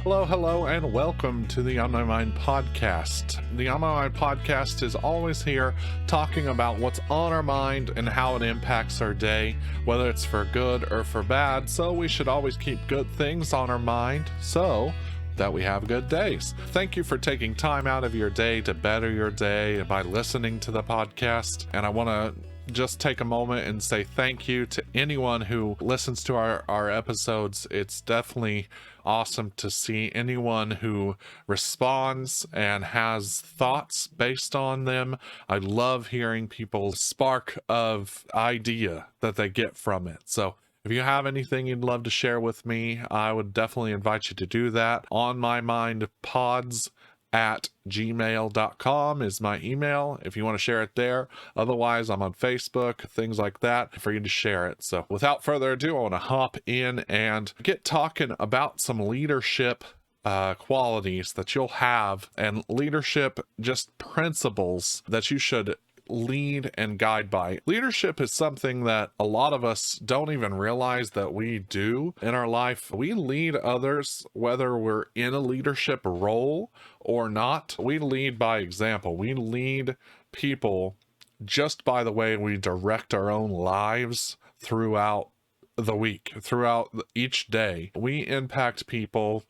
Hello, and welcome to the On My Mind podcast. The On My Mind podcast is always here talking about what's on our mind and how it impacts our day, whether it's for good or for bad. So we should always keep good things on our mind so that we have good days. Thank you for taking time out of your day to better your day by listening to the podcast. And I want to just take a moment and say thank you to anyone who listens to our episodes. It's definitely awesome to see anyone who responds and has thoughts based on them. I love hearing people's spark of idea that they get from it. So if you have anything you'd love to share with me, I would definitely invite you to do that. On My Mind Pods at gmail.com is my email if you want to share it there. Otherwise, I'm on Facebook, things like that, for you to share it. So without further ado, I want to hop in and get talking about some leadership qualities that you'll have, and leadership just principles that you should lead and guide by. Leadership is something that a lot of us don't even realize that we do in our life. We lead others, whether we're in a leadership role or not. We lead by example. We lead people just by the way we direct our own lives throughout the week, throughout each day. We impact people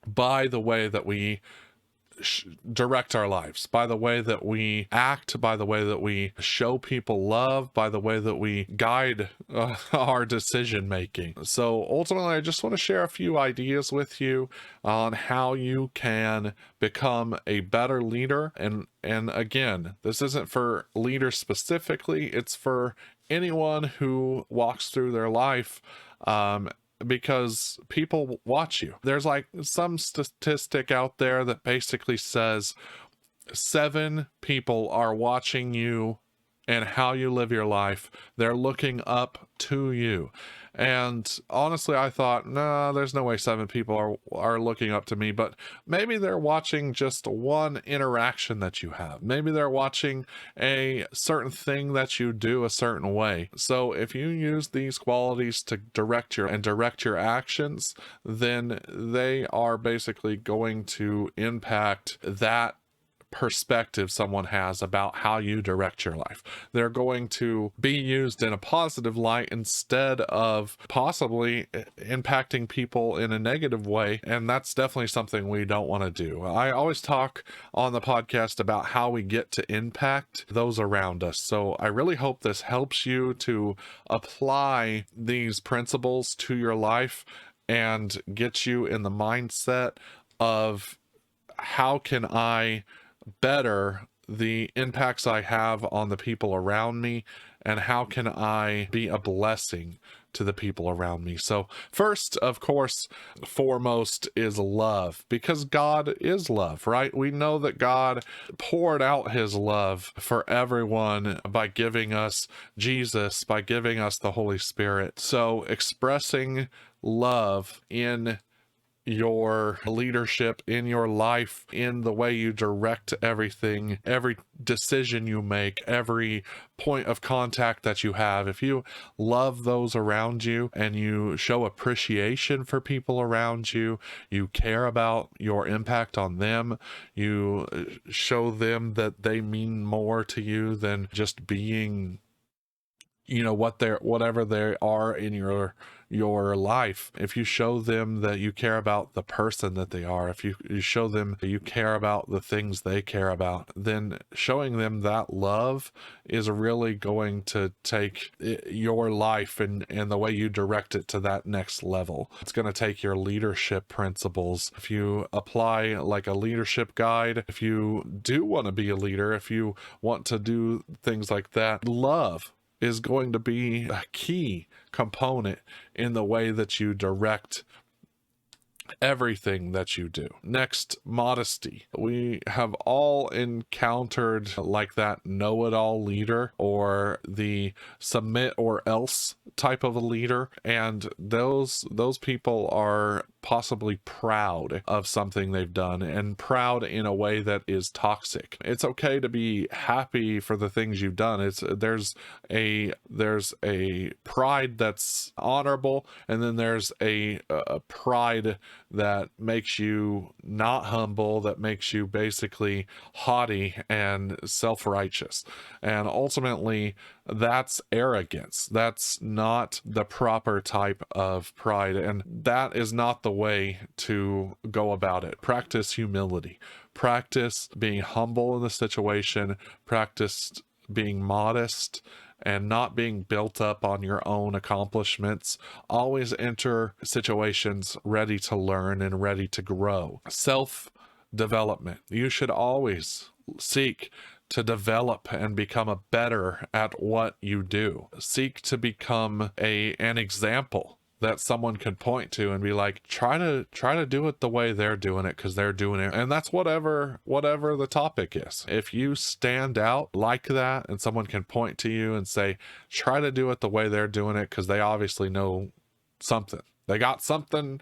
by the way that we direct our lives, by the way that we act, by the way that we show people love, by the way that we guide our decision making. So ultimately, I just want to share a few ideas with you on how you can become a better leader. And again, this isn't for leaders specifically, it's for anyone who walks through their life, because people watch you. There's like some statistic out there that basically says 7 people are watching you and how you live your life. They're looking up to you. And honestly, I thought, no, there's no way 7 people are looking up to me, but maybe they're watching just one interaction that you have. Maybe they're watching a certain thing that you do a certain way. So if you use these qualities to direct your actions, then they are basically going to impact that perspective someone has about how you direct your life. They're going to be used in a positive light instead of possibly impacting people in a negative way, and that's definitely something we don't want to do. I always talk on the podcast about how we get to impact those around us, so I really hope this helps you to apply these principles to your life and get you in the mindset of how can I better the impacts I have on the people around me, and how can I be a blessing to the people around me. So first, of course, foremost is love, because God is love, right? We know that God poured out his love for everyone by giving us Jesus, by giving us the Holy Spirit. So expressing love in your leadership, in your life, in the way you direct everything, every decision you make, every point of contact that you have. If you love those around you and you show appreciation for people around you, you care about your impact on them, you show them that they mean more to you than just being, you know, whatever they are in your life. If you show them that you care about the person that they are, if you show them that you care about the things they care about, then showing them that love is really going to take your life and the way you direct it to that next level. It's going to take your leadership principles. If you apply like a leadership guide, if you do want to be a leader, if you want to do things like that, love is going to be a key component in the way that you direct everything that you do. Next, modesty. We have all encountered like that know-it-all leader, or the submit or else type of a leader, and those people are possibly proud of something they've done, and proud in a way that is toxic. It's okay to be happy for the things you've done. There's a pride that's honorable, and then there's a pride that makes you not humble, that makes you basically haughty and self-righteous. And ultimately, that's arrogance. That's not the proper type of pride, and that is not the way to go about it. Practice humility. Practice being humble in the situation. Practice being modest and not being built up on your own accomplishments. Always enter situations ready to learn and ready to grow. Self-development. You should always seek to develop and become a better at what you do. Seek to become an example that someone can point to and be like, try to do it the way they're doing it, because they're doing it. And that's whatever the topic is. If you stand out like that and someone can point to you and say, try to do it the way they're doing it, because they obviously know something. They got something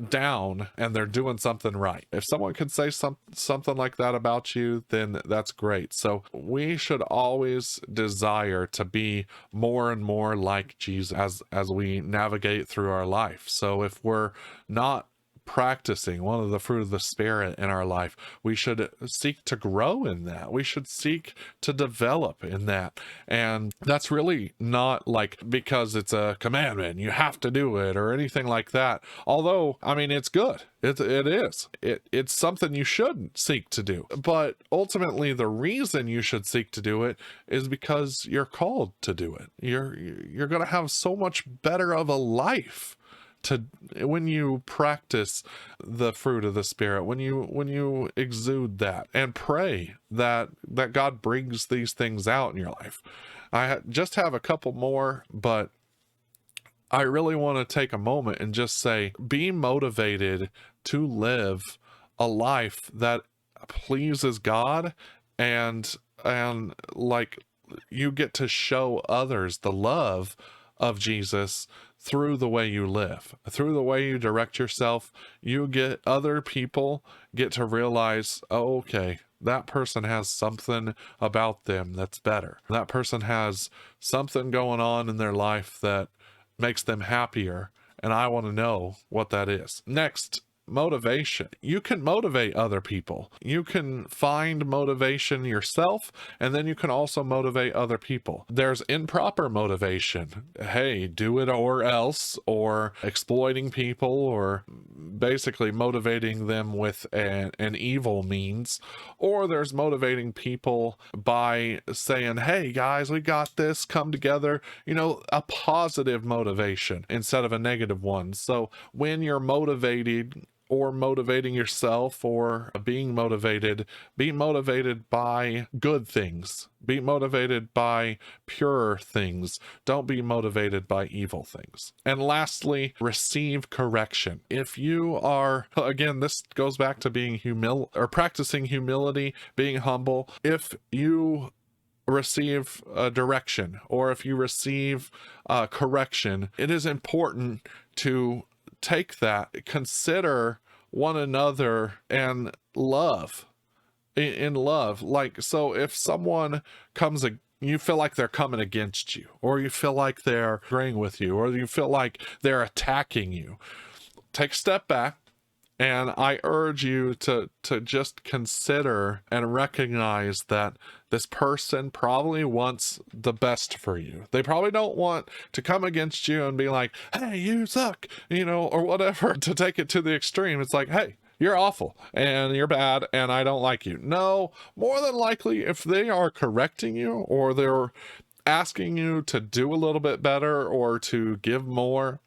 down and they're doing something right. If someone could say something like that about you, then that's great. So we should always desire to be more and more like Jesus as we navigate through our life. So if we're not practicing one of the fruit of the Spirit in our life, we should seek to grow in that. We should seek to develop in that. And that's really not like because it's a commandment, you have to do it or anything like that. Although, I mean, it's good. It is. It's something you should seek to do. But ultimately, the reason you should seek to do it is because you're called to do it. You're going to have so much better of a life when you practice the fruit of the Spirit, when you exude that, and pray that God brings these things out in your life. I just have a couple more, but I really want to take a moment and just say, be motivated to live a life that pleases God, and like you get to show others the love of Jesus through the way you live, through the way you direct yourself. Other people get to realize, oh, okay, that person has something about them that's better. That person has something going on in their life that makes them happier, and I want to know what that is. Next, motivation. You can motivate other people. You can find motivation yourself, and then you can also motivate other people. There's improper motivation. Hey, do it or else, or exploiting people, or basically motivating them with an evil means. Or there's motivating people by saying, hey guys, we got this, come together, a positive motivation instead of a negative one. So when you're motivated or motivating yourself or being motivated, be motivated by good things. Be motivated by pure things. Don't be motivated by evil things. And lastly, receive correction. If you are, again, this goes back to being practicing humility, being humble. If you receive direction, or if you receive correction, it is important to take that, consider one another, and love in love. Like, so if someone you feel like they're coming against you, or you feel like they're agreeing with you, or you feel like they're attacking you, take a step back. And I urge you to just consider and recognize that this person probably wants the best for you. They probably don't want to come against you and be like, hey, you suck, or whatever, to take it to the extreme. It's like, hey, you're awful and you're bad and I don't like you. No, more than likely, if they are correcting you or they're asking you to do a little bit better or to give more,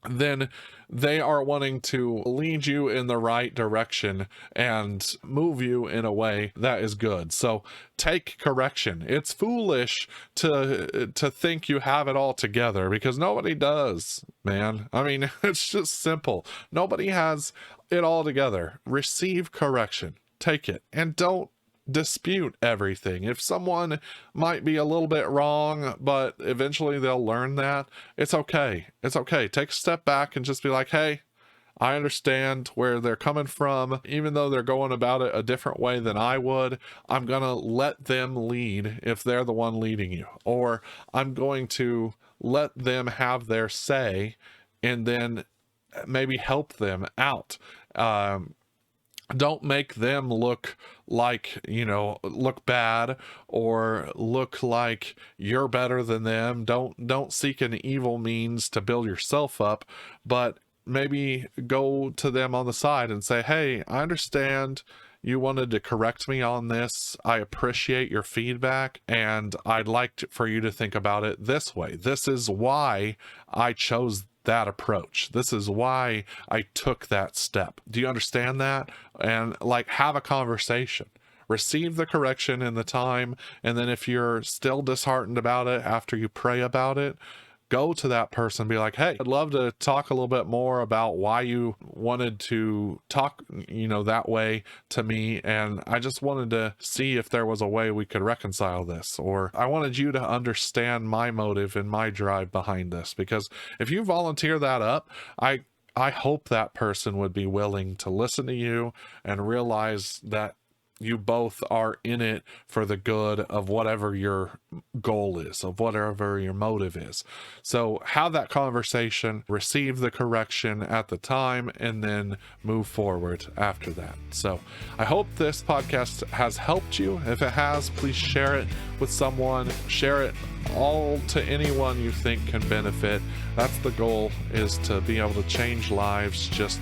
then they are wanting to lead you in the right direction and move you in a way that is good. So take correction. It's foolish to think you have it all together, because nobody does, man. I mean, it's just simple. Nobody has it all together. Receive correction. Take it, and don't dispute everything. If someone might be a little bit wrong, but eventually they'll learn that, it's okay. It's okay. Take a step back and just be like, hey, I understand where they're coming from. Even though they're going about it a different way than I would, I'm going to let them lead if they're the one leading you. Or I'm going to let them have their say and then maybe help them out. Don't make them look like, look bad or look like you're better than them. Don't seek an evil means to build yourself up, but maybe go to them on the side and say, hey, I understand you wanted to correct me on this. I appreciate your feedback, and I'd like for you to think about it this way. This is why I chose that approach. This is why I took that step. Do you understand that? And like, have a conversation. Receive the correction in the time, and then if you're still disheartened about it after you pray about it, go to that person and be like, hey, I'd love to talk a little bit more about why you wanted to talk, that way to me. And I just wanted to see if there was a way we could reconcile this, or I wanted you to understand my motive and my drive behind this. Because if you volunteer that up, I hope that person would be willing to listen to you and realize that you both are in it for the good of whatever your goal is, of whatever your motive is. So have that conversation, receive the correction at the time, and then move forward after that. So I hope this podcast has helped you. If it has, please share it with someone. Share it all to anyone you think can benefit. That's the goal, is to be able to change lives, just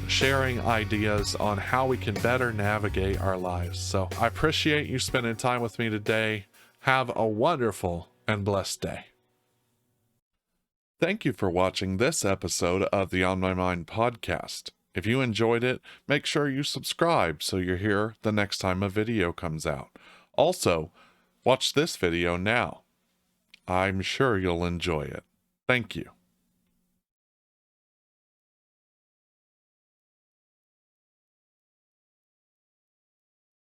sharing ideas on how we can better navigate our lives. So I appreciate you spending time with me today. Have a wonderful and blessed day. Thank you for watching this episode of the On My Mind podcast. If you enjoyed it, make sure you subscribe so you're here the next time a video comes out. Also, watch this video now. I'm sure you'll enjoy it. Thank you.